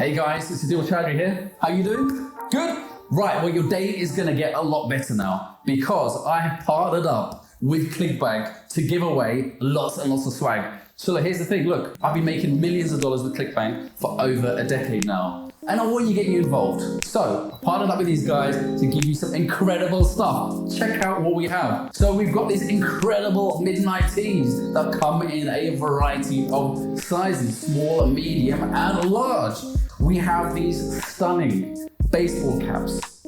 Hey guys, it's Adeel Chowdhry here. How you doing? Good? Right, well your day is gonna get a lot better now because I have partnered up with ClickBank to give away lots and lots of swag. So look, here's the thing, look, I've been making millions of dollars with ClickBank for over a decade now. And I want you to get you involved. So, I partnered up with these guys to give you some incredible stuff. Check out what we have. So we've got these incredible midnight tees that come in a variety of sizes, small, medium, and large. We have these stunning baseball caps.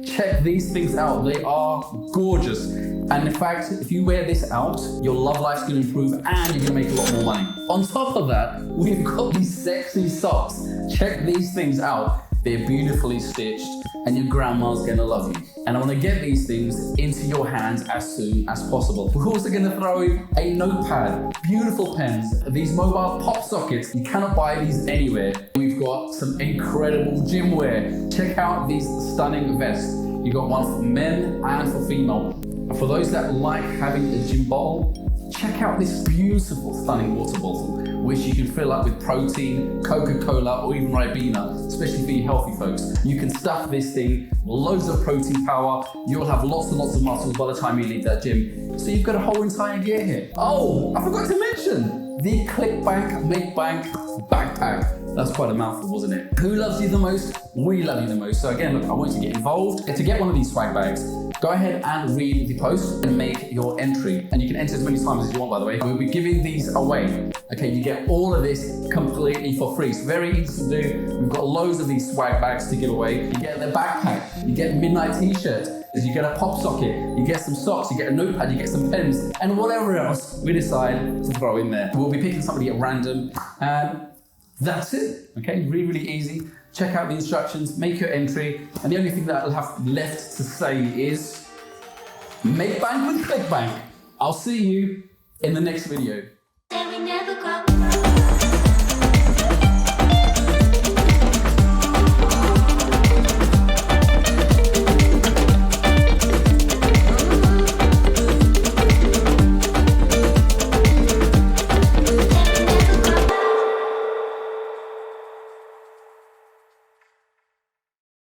Check these things out, they are gorgeous. And in fact, if you wear this out, your love life's gonna improve and you're gonna make a lot more money. On top of that, we've got these sexy socks. Check these things out. They're beautifully stitched and your grandma's gonna love you. And I wanna get these things into your hands as soon as possible. We're also gonna throw in a notepad, beautiful pens, these Mobile PopSockets. You cannot buy these anywhere. We've got some incredible gym wear. Check out these stunning vests. You got one for men and for female. And for those that like having a gym bottle, check out this beautiful, stunning water bottle, which you can fill up with protein, Coca-Cola, or even Ribena, especially for you healthy folks. You can stuff this thing, loads of protein power, you'll have lots and lots of muscles by the time you leave that gym. So you've got a whole entire gear here. Oh, I forgot to mention, the ClickBank BACKPAck. That's quite a mouthful, wasn't it? Who loves you the most? We love you the most. So again, look, I want you to get involved. To get one of these swag bags, go ahead and read the post and make your entry. And you can enter as many times as you want, by the way. We'll be giving these away. Okay, you get all of this completely for free. It's very easy to do. We've got loads of these swag bags to give away. You get the backpack, you get midnight t-shirts, you get a pop socket, you get some socks, you get a notepad, you get some pens, and whatever else we decide to throw in there. We'll be picking somebody at random, and that's it. Okay, really, really easy. Check out the instructions, make your entry, and the only thing that I'll have left to say is make bank with ClickBank. I'll see you in the next video.